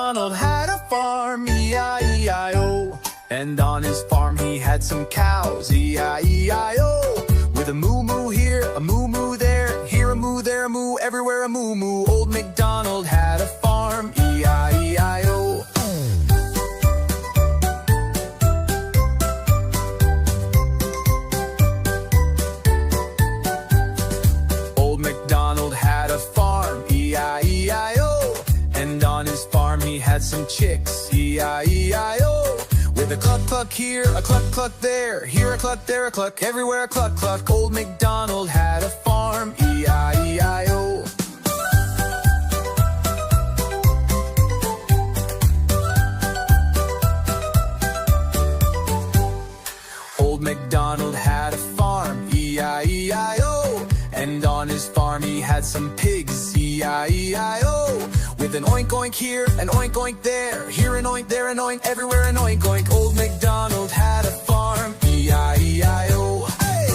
MacDonald had a farm, E-I-E-I-O. And on his farm he had some cows, E-I-E-I-O. With a moo-moo here, a moo-moo there, here a moo, there a moo, everywhere a moo-moo. Old MacDonald had a farm, E-I-E-I-O. Old MacDonald had a farm, E-I-E-I-O. And on his farm he had some chicks, E-I-E-I-O. With a cluck-cluck here, a cluck-cluck there, here a cluck, there a cluck, everywhere a cluck-cluck. Old MacDonald had a farm, E-I-E-I-O. Old MacDonald had a farm, E-I-E-I-O. And on his farm he had some pigs, E-I-E-I-O. With an oink-oink here, an oink-oink there, here an oink, there an oink, everywhere an oink-oink. Old MacDonald had a farm, E-I-E-I-O. Hey!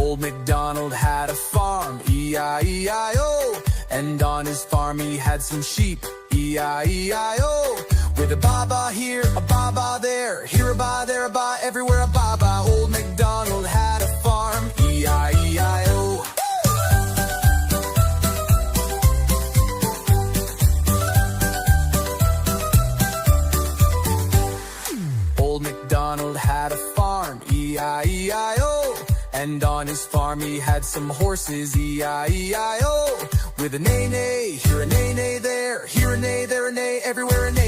Old MacDonald had a farm, E-I-E-I-O. And on his farm he had some sheep, E-I-E-I-O. With a ba-ba here, a ba-ba there, here a ba, there a ba, everywhere a ba-ba. Old MacDonald had a farm, E-I-E-I-O. Old MacDonald had a farm, E-I-E-I-O. And on his farm he had some horses, E-I-E-I-O. With a neigh-neigh, here a neigh-neigh there, here a neigh, there a neigh, everywhere a neigh.